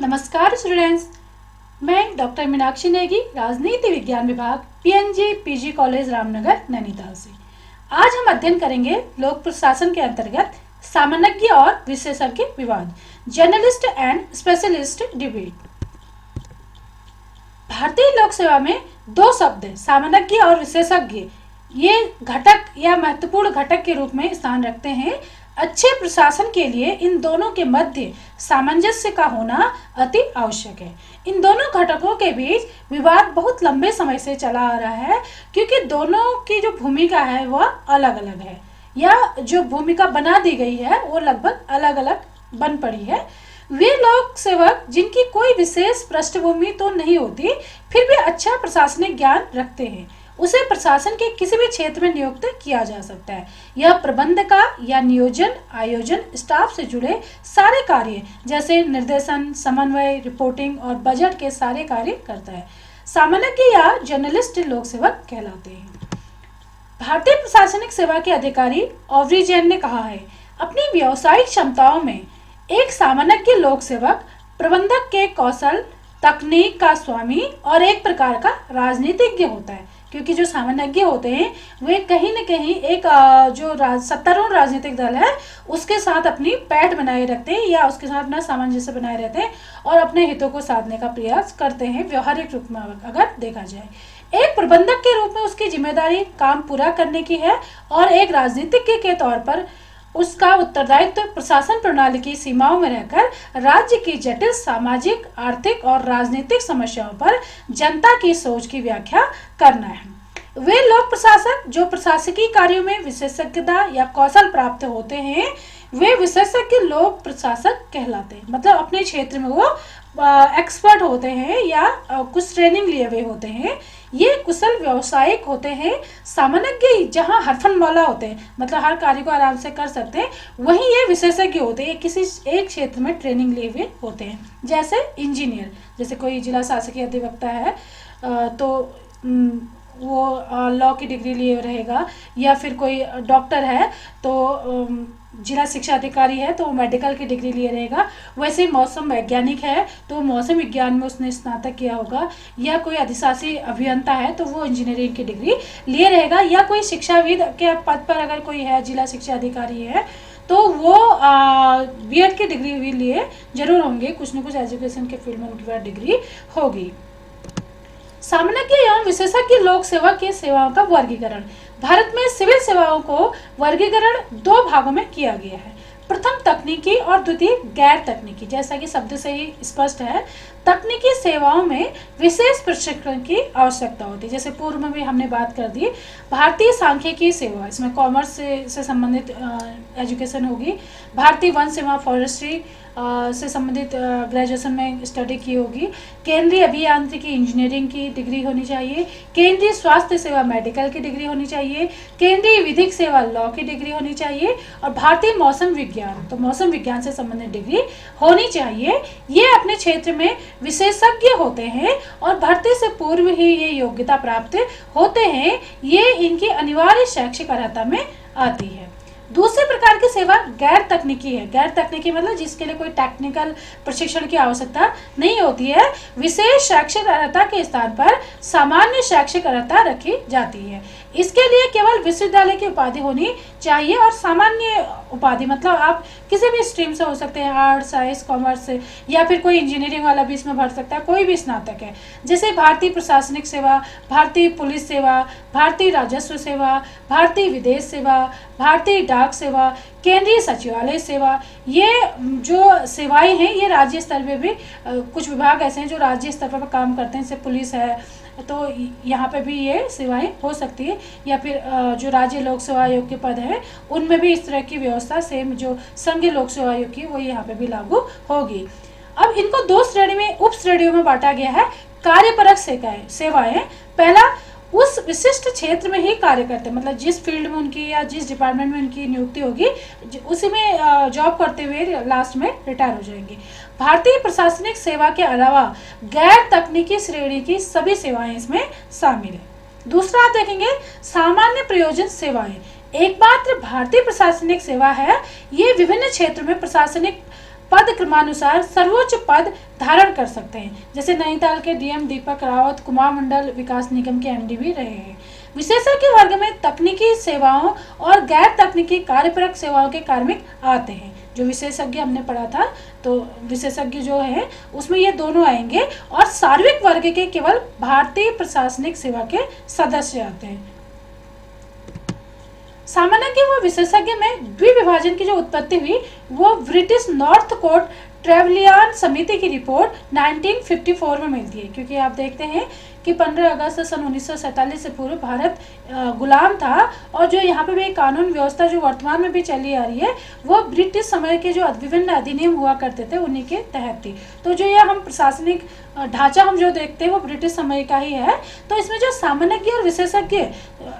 नमस्कार स्टूडेंट्स, मैं डॉक्टर मीनाक्षी नेगी, राजनीति विज्ञान विभाग PNG PG college Ramnagar Nainital से। आज हम अध्ययन करेंगे लोक प्रशासन के अंतर्गत सामान्यज्ञ और विशेषज्ञ विवाद, जर्नलिस्ट एंड स्पेशलिस्ट डिबेट। भारतीय लोक सेवा में दो शब्द सामान्यज्ञ और विशेषज्ञ ये घटक या महत्वपूर्ण घटक के रूप में स्थान रखते हैं। अच्छे प्रशासन के लिए इन दोनों के मध्य सामंजस्य का होना अति आवश्यक है। इन दोनों घटकों के बीच विवाद बहुत लंबे समय से चला आ रहा है, क्योंकि दोनों की जो भूमिका है वह अलग अलग है, या जो भूमिका बना दी गई है वो लगभग अलग अलग बन पड़ी है। वे लोक सेवक जिनकी कोई विशेष पृष्ठभूमि तो नहीं होती, फिर भी अच्छा प्रशासनिक ज्ञान रखते हैं, उसे प्रशासन के किसी भी क्षेत्र में नियुक्त किया जा सकता है। यह प्रबंध का या नियोजन, आयोजन, स्टाफ से जुड़े सारे कार्य जैसे निर्देशन, समन्वय, रिपोर्टिंग और बजट के सारे कार्य करता है। सामान्यज्ञ या जर्नलिस्ट लोक सेवक कहलाते हैं। भारतीय प्रशासनिक सेवा के अधिकारी ऑवरी जैन ने कहा है, अपनी व्यावसायिक क्षमताओं में एक सामान्यज्ञ लोक सेवक प्रबंधक के कौशल, तकनीक का स्वामी और एक प्रकार का राजनीतिज्ञ होता है। क्योंकि जो सामान्यज्ञ होते हैं वे कहीं न कहीं एक जो सत्तारूढ़ राजनीतिक दल है उसके साथ अपनी पैठ बनाए रखते हैं, या उसके साथ अपना सामंजस्य बनाए रहते हैं और अपने हितों को साधने का प्रयास करते हैं। व्यवहारिक रूप में अगर देखा जाए, एक प्रबंधक के रूप में उसकी जिम्मेदारी काम पूरा करने की है, और एक राजनीतिज्ञ के तौर पर उसका उत्तरदायित्व प्रशासन प्रणाली की सीमाओं में रहकर राज्य की जटिल सामाजिक, आर्थिक और राजनीतिक समस्याओं पर जनता की सोच की व्याख्या करना है। वे लोक प्रशासक जो प्रशासकीय कार्यों में विशेषज्ञता या कौशल प्राप्त होते हैं, वे विशेषज्ञ लोक प्रशासक कहलाते हैं। मतलब अपने क्षेत्र में वो एक्सपर्ट होते हैं या कुछ ट्रेनिंग लिए हुए होते हैं। ये कुशल व्यावसायिक होते हैं। सामान्यज्ञ जहाँ हरफनमौला होते हैं, मतलब हर कार्य को आराम से कर सकते हैं, वहीं ये विशेषज्ञ होते हैं, किसी एक क्षेत्र में ट्रेनिंग लिए हुए होते हैं। जैसे इंजीनियर, जैसे कोई जिला शासकीय अधिवक्ता है तो वो लॉ की डिग्री लिए रहेगा, या फिर कोई डॉक्टर है तो जिला शिक्षा अधिकारी है तो वो मेडिकल की डिग्री लिए रहेगा। वैसे मौसम वैज्ञानिक है तो मौसम विज्ञान में उसने स्नातक किया होगा, या कोई अधिशासी अभियंता है तो वो इंजीनियरिंग की डिग्री लिए रहेगा, या कोई शिक्षाविद के पद पर अगर कोई है, जिला शिक्षा अधिकारी है, तो वो बीएड की डिग्री भी लिए जरूर होंगे। कुछ न कुछ एजुकेशन के फील्ड में उनकी बात डिग्री होगी। सामान्यज्ञ एवं विशेषज्ञ लोक सेवा की सेवाओं का वर्गीकरण। भारत में सिविल सेवाओं को वर्गीकरण दो भागों में किया गया है। प्रथम तकनीकी और द्वितीय गैर तकनीकी। जैसा कि शब्द से ही स्पष्ट है, तकनीकी सेवाओं में विशेष प्रशिक्षण की आवश्यकता होती है। जैसे पूर्व में भी हमने बात कर दी, भारतीय सांख्यिकी सेवा, इसमें कॉमर्स से संबंधित एजुकेशन होगी। भारतीय वन सेवा, फॉरेस्ट्री से संबंधित ग्रेजुएशन में स्टडी की होगी। केंद्रीय अभियांत्रिकी इंजीनियरिंग की डिग्री होनी चाहिए। केंद्रीय स्वास्थ्य सेवा मेडिकल की डिग्री होनी चाहिए। केंद्रीय विधिक सेवा लॉ की डिग्री होनी चाहिए। और भारतीय मौसम विज्ञान, तो मौसम विज्ञान से संबंधित डिग्री होनी चाहिए। ये अपने क्षेत्र में विशेषज्ञ होते हैं और भर्ती से पूर्व ही ये योग्यता प्राप्त होते हैं। ये इनकी अनिवार्य शैक्षिक अर्हता में आती है। दूसरे प्रकार की सेवा गैर तकनीकी है। गैर तकनीकी मतलब जिसके लिए कोई टेक्निकल प्रशिक्षण की आवश्यकता नहीं होती है। विशेष शैक्षिक अर्हता के स्थान पर सामान्य शैक्षिक अर्हता रखी जाती है। इसके लिए केवल विश्वविद्यालय की उपाधि होनी चाहिए, और सामान्य उपाधि मतलब आप किसी भी स्ट्रीम से हो सकते हैं, आर्ट्स, साइंस, कॉमर्स, या फिर कोई इंजीनियरिंग वाला भी इसमें भर सकता है, कोई भी स्नातक है। जैसे भारतीय प्रशासनिक सेवा, भारतीय पुलिस सेवा, भारतीय राजस्व सेवा, भारतीय विदेश सेवा, भारतीय डाक सेवा, केंद्रीय सचिवालय सेवा। ये जो सेवाएं हैं ये राज्य स्तर पे भी कुछ विभाग ऐसे हैं जो राज्य स्तर पर काम करते हैं। जैसे पुलिस है तो यहाँ पे भी ये सेवाएं हो सकती है, या फिर जो राज्य लोक सेवा आयोग के पद हैं उनमें भी इस तरह की व्यवस्था सेम जो संघीय लोक सेवा आयोग की वो यहाँ पे भी लागू होगी। अब इनको दो श्रेणी में, उप श्रेणियों में बांटा गया है। कार्यपरक सेवाएं, पहला उस विशिष्ट क्षेत्र में ही कार्य करते हैं, मतलब जिस फील्ड में उनकी या जिस डिपार्टमेंट में उनकी नियुक्ति होगी उसी में जॉब करते हुए लास्ट में रिटायर हो जाएंगे। भारतीय प्रशासनिक सेवा के अलावा गैर तकनीकी श्रेणी की सभी सेवाएं इसमें शामिल है। दूसरा आप देखेंगे सामान्य प्रयोजन सेवाएं। एकमात्र भारतीय प्रशासनिक सेवा है। ये विभिन्न क्षेत्रों में प्रशासनिक पद क्रमानुसार सर्वोच्च पद धारण कर सकते हैं। जैसे नैनीताल के डीएम दीपक रावत कुमार मंडल विकास निगम के एमडी भी रहे हैं। विशेषज्ञ वर्ग में तकनीकी सेवाओं और गैर तकनीकी कार्यपरक सेवाओं के कार्मिक आते हैं। जो विशेषज्ञ हमने पढ़ा था, तो विशेषज्ञ जो है उसमें ये दोनों आएंगे, और सार्विक वर्ग के केवल भारतीय प्रशासनिक सेवा के सदस्य आते हैं। सामान्य व विशेषज्ञ में द्विविभाजन की जो उत्पत्ति हुई वो ब्रिटिश नॉर्थ कोट ट्रेवलियन समिति की रिपोर्ट 1954 में मिलती है, क्योंकि आप देखते हैं कि 15 अगस्त सन 1947 से पूर्व भारत गुलाम था, और जो यहाँ पे भी कानून व्यवस्था जो वर्तमान में भी चली आ रही है वो ब्रिटिश समय के जो विभिन्न अधिनियम हुआ करते थे उन्हीं के तहत थी। तो जो यह हम प्रशासनिक ढांचा हम जो देखते हैं वो ब्रिटिश समय का ही है। तो इसमें जो सामान्यज्ञ और विशेषज्ञ,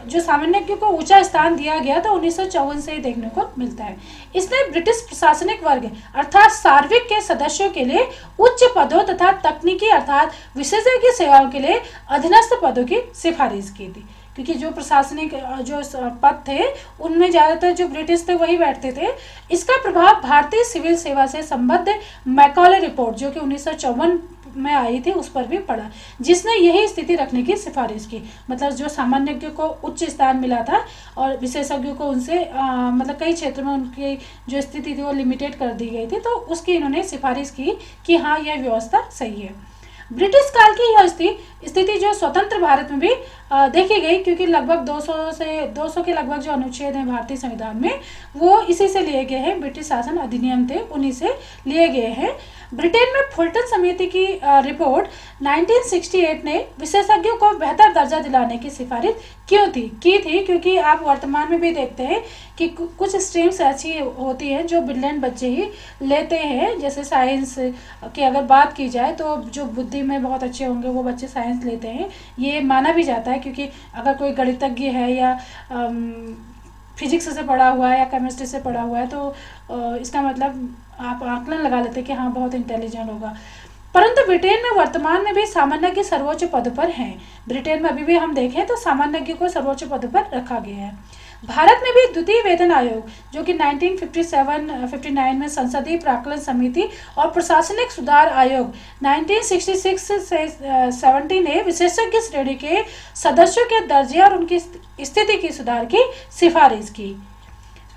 जो सामान्यज्ञ को ऊंचा स्थान दिया गया तो 1954 से ही देखने को मिलता है। इसने ब्रिटिश प्रशासनिक वर्ग अर्थात सार्विक के सदस्यों के लिए उच्च पदों तथा तकनीकी अर्थात विशेषज्ञ सेवाओं के लिए अधीनस्थ पदों की सिफारिश की थी, क्योंकि जो प्रशासनिक जो पद थे उनमें ज़्यादातर जो ब्रिटिश थे वही बैठते थे। इसका प्रभाव भारतीय सिविल सेवा से संबद्ध मैकॉले रिपोर्ट जो कि 1954 में आई थी उस पर भी पड़ा, जिसने यही स्थिति रखने की सिफारिश की। मतलब जो सामान्यज्ञ को उच्च स्थान मिला था और विशेषज्ञों को उनसे मतलब कई क्षेत्र में उनकी जो स्थिति थी वो लिमिटेड कर दी गई थी, तो उसकी इन्होंने सिफारिश की कि हाँ यह व्यवस्था सही है। ब्रिटिश काल की यह स्थिति जो स्वतंत्र भारत में भी देखी गई, क्योंकि लगभग 200 के लगभग जो अनुच्छेद हैं भारतीय संविधान में वो इसी से लिए गए हैं। ब्रिटिश शासन अधिनियम थे उन्हीं से लिए गए हैं। ब्रिटेन में फुलटन समिति की रिपोर्ट 1968 ने विशेषज्ञों को बेहतर दर्जा दिलाने की सिफारिश की थी, क्योंकि आप वर्तमान में भी देखते हैं कि कुछ स्ट्रीम्स ऐसी होती हैं जो ब्रिलियंट बच्चे ही लेते हैं। जैसे साइंस की अगर बात की जाए तो जो बुद्धि में बहुत अच्छे होंगे वो बच्चे साइंस लेते हैं, ये माना भी जाता है, क्योंकि अगर कोई गणितज्ञ है या फिजिक्स से पढ़ा हुआ है या केमिस्ट्री से पढ़ा हुआ है तो इसका मतलब आप आकलन लगा लेते हैं कि हाँ बहुत इंटेलिजेंट होगा। परंतु ब्रिटेन में वर्तमान में भी सामान्यज्ञ सर्वोच्च पद पर हैं। ब्रिटेन में अभी भी हम देखें तो सामान्यज्ञ को सर्वोच्च पद पर रखा गया है। भारत में भी द्वितीय वेतन आयोग जो कि 1957-59 में संसदीय प्राक्कलन समिति और प्रशासनिक सुधार आयोग 1966 से 70 ने विशेषज्ञ श्रेणी के सदस्यों के दर्जे और उनकी स्थिति की सुधार की सिफारिश की।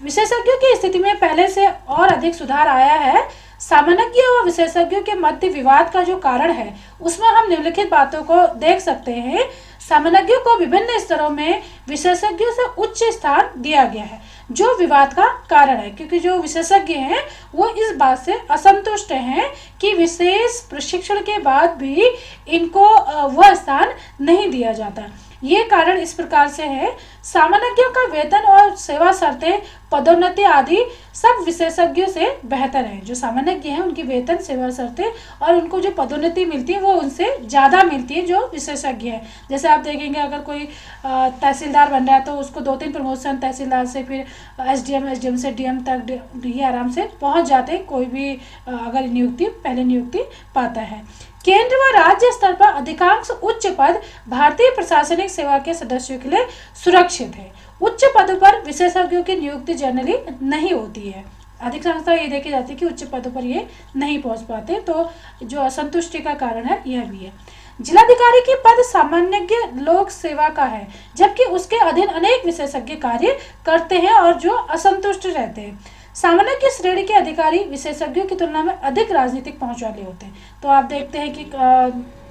विशेषज्ञों की स्थिति में पहले से और अधिक सुधार आया है। सामान्यज्ञ व विशेषज्ञों के मध्य विवाद का जो कारण है उसमें हम निम्नलिखित बातों को देख सकते हैं। सामान्यज्ञों को विभिन्न स्तरों में विशेषज्ञों से उच्च स्थान दिया गया है, जो विवाद का कारण है, क्योंकि जो विशेषज्ञ हैं वो इस बात से असंतुष्ट हैं कि विशेष प्रशिक्षण के बाद भी इनको वह स्थान नहीं दिया जाता। ये कारण इस प्रकार से है। सामान्यज्ञों का वेतन और सेवा शर्तें, पदोन्नति आदि सब विशेषज्ञों से बेहतर है। जो सामान्यज्ञ हैं उनकी वेतन, सेवा शर्तें और उनको जो पदोन्नति मिलती है वो उनसे ज़्यादा मिलती है जो विशेषज्ञ है। जैसे आप देखेंगे अगर कोई तहसीलदार बन रहा है तो उसको 2-3 प्रमोशन तहसीलदार से फिर एसडीएम से डीएम तक ये आराम से पहुँच जाते हैं, कोई भी अगर पहले नियुक्ति पाता है। केंद्र व राज्य स्तर पर अधिकांश उच्च पद भारतीय प्रशासनिक सेवा के सदस्यों के लिए सुरक्षित है। उच्च पदों पर विशेषज्ञों की नियुक्ति जनरली नहीं होती है। अधिकांशतः ये देखी जाती है कि उच्च पदों पर ये नहीं पहुंच पाते, तो जो असंतुष्टि का कारण है यह भी है। जिलाधिकारी की पद सामान्यज्ञ लोक सेवा का है, जबकि उसके अधीन अनेक विशेषज्ञ कार्य करते हैं और जो असंतुष्ट रहते हैं। सामान्य श्रेणी के अधिकारी विशेषज्ञों की तुलना में अधिक राजनीतिक पहुंच वाले होते हैं। तो आप देखते हैं कि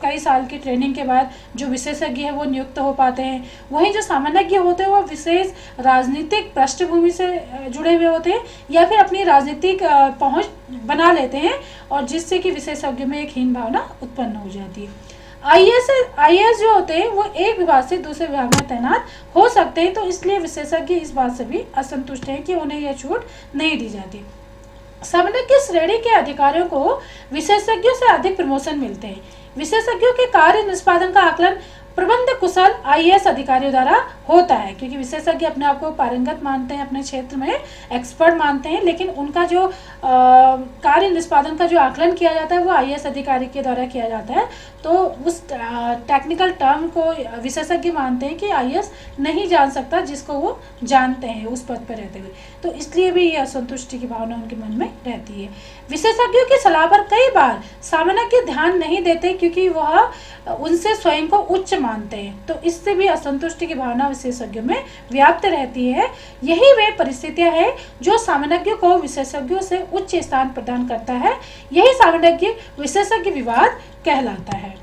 कई साल की ट्रेनिंग के बाद जो विशेषज्ञ है वो नियुक्त हो पाते हैं, वहीं जो सामान्यज्ञ होते हैं वो विशेष राजनीतिक पृष्ठभूमि से जुड़े हुए होते हैं या फिर अपनी राजनीतिक पहुंच बना लेते हैं, और जिससे कि विशेषज्ञ में एक हीन भावना उत्पन्न हो जाती है। आईएएस जो होते हैं वो एक विभाग से दूसरे विभाग में तैनात हो सकते हैं, तो इसलिए विशेषज्ञ इस बात से भी असंतुष्ट हैं कि उन्हें यह छूट नहीं दी जाती। सामान्य श्रेणी के अधिकारियों को विशेषज्ञों से अधिक प्रमोशन मिलते हैं। विशेषज्ञों के कार्य निष्पादन का आकलन प्रबंध कुशल आईएएस अधिकारियों द्वारा होता है, क्योंकि विशेषज्ञ अपने आप को पारंगत मानते हैं, अपने क्षेत्र में एक्सपर्ट मानते हैं, लेकिन उनका जो कार्य निष्पादन का जो आकलन किया जाता है वो आईएएस अधिकारी के द्वारा किया जाता है। तो उस टेक्निकल टर्म को विशेषज्ञ मानते हैं कि आईएएस नहीं जान सकता जिसको वो जानते हैं उस पद पर रहते हुए, तो इसलिए भी ये असंतुष्टि की भावना उनके मन में रहती है। विशेषज्ञों की सलाह पर कई बार सामान्य ध्यान नहीं देते क्योंकि वह उनसे स्वयं को उच्च मानते हैं, तो इससे भी असंतुष्टि की भावना विशेषज्ञों में व्याप्त रहती है। यही वे परिस्थितियां हैं जो सामान्यों को विशेषज्ञों से उच्च स्थान प्रदान करता है। यही सामान्य विशेषज्ञ विवाद कहलाता है।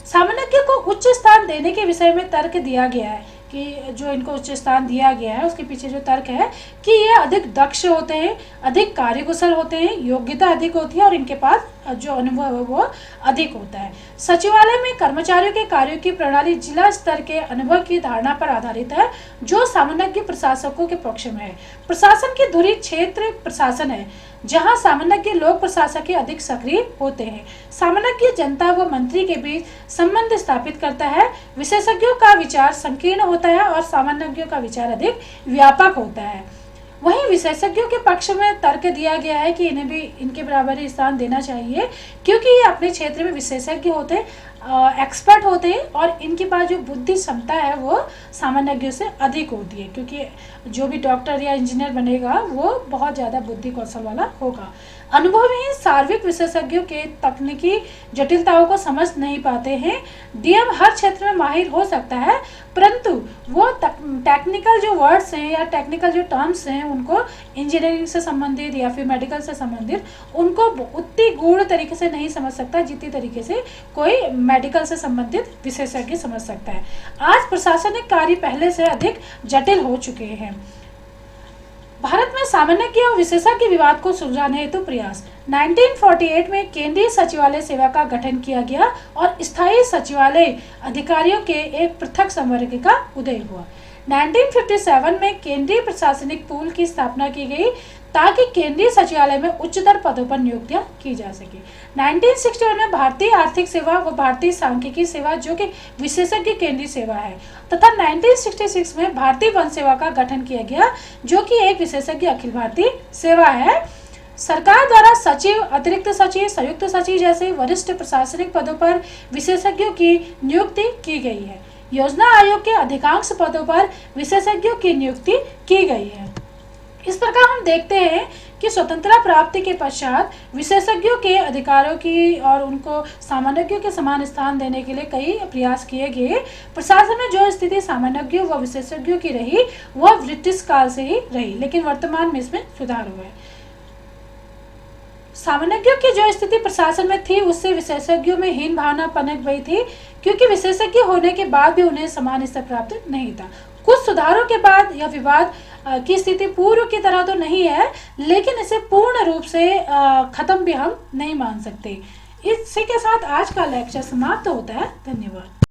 सामान्य को उच्च स्थान देने के विषय में तर्क दिया गया है कि जो इनको उच्च स्थान दिया गया है उसके पीछे जो तर्क है कि ये अधिक दक्ष होते हैं, अधिक कार्यकुशल होते हैं, योग्यता अधिक होती है और इनके पास जो अनुभव है वो अधिक होता है। सचिवालय में कर्मचारियों के कार्यों की प्रणाली जिला स्तर के अनुभव की धारणा पर आधारित है जो सामान्य प्रशासकों के पक्ष में है। प्रशासन की धुरी क्षेत्र प्रशासन है जहां सामान्य लोक प्रशासक अधिक सक्रिय होते हैं। सामान्य जनता व मंत्री के बीच संबंध स्थापित करता है। विशेषज्ञों का विचार संकीर्ण होता है और सामान्यों का विचार अधिक व्यापक होता है। वहीं विशेषज्ञों के पक्ष में तर्क दिया गया है कि इन्हें भी इनके बराबर ही स्थान देना चाहिए क्योंकि ये अपने क्षेत्र में विशेषज्ञ होते हैं, एक्सपर्ट होते हैं और इनके पास जो बुद्धि क्षमता है वो सामान्यों से अधिक होती है क्योंकि जो भी डॉक्टर या इंजीनियर बनेगा वो बहुत ज़्यादा बुद्धि कौशल वाला होगा। अनुभवी सार्वजनिक विशेषज्ञों के तकनीकी जटिलताओं को समझ नहीं पाते हैं। डीएम हर क्षेत्र में माहिर हो सकता है परंतु वो टेक्निकल जो वर्ड्स हैं या टेक्निकल जो टर्म्स हैं उनको इंजीनियरिंग से संबंधित या फिर मेडिकल से संबंधित उनको उतनी गूढ़ तरीके से नहीं समझ सकता जितनी तरीके से कोई मेडिकल से संबंधित विशेषज्ञ समझ सकता है। आज प्रशासनिक कार्य पहले से अधिक जटिल हो चुके हैं। भारत में सामान्य और विशेषज्ञ विवाद को सुलझाने हेतु प्रयास 1948 में केंद्रीय सचिवालय सेवा का गठन किया गया और स्थायी सचिवालय अधिकारियों के एक पृथक संवर्ग का उदय हुआ। 1957 में केंद्रीय प्रशासनिक पूल की स्थापना की गई ताकि केंद्रीय सचिवालय में उच्चतर पदों पर नियुक्तियां की जा सके। 1961 में भारतीय आर्थिक सेवा व भारतीय सांख्यिकी सेवा जो कि विशेषज्ञ केंद्रीय सेवा है तथा 1966 में भारतीय वन सेवा का गठन किया गया जो कि एक विशेषज्ञ अखिल भारतीय सेवा है। सरकार द्वारा सचिव, अतिरिक्त सचिव, संयुक्त सचिव जैसे वरिष्ठ प्रशासनिक पदों पर विशेषज्ञों की नियुक्ति की गई है। योजना आयोग के अधिकांश पदों पर विशेषज्ञों की नियुक्ति की गई है। इस प्रकार हम देखते हैं कि स्वतंत्रता प्राप्ति के पश्चात विशेषज्ञों के अधिकारों की और उनको सामान्यों के समान स्थान देने के लिए कई प्रयास किए गए। प्रशासन में जो स्थिति सामान्यों व विशेषज्ञों की रही वह ब्रिटिश काल से ही रही, लेकिन वर्तमान में इसमें सुधार हुआ है। सामान्यों की जो स्थिति प्रशासन में थी उससे विशेषज्ञों में हीन भावना पनप गई थी क्योंकि विशेषज्ञ होने के बाद भी उन्हें समान स्तर प्राप्त नहीं था। कुछ सुधारों के बाद यह विवाद की स्थिति पूर्व की तरह तो नहीं है लेकिन इसे पूर्ण रूप से खत्म भी हम नहीं मान सकते। इसी के साथ आज का लेक्चर समाप्त होता है। धन्यवाद।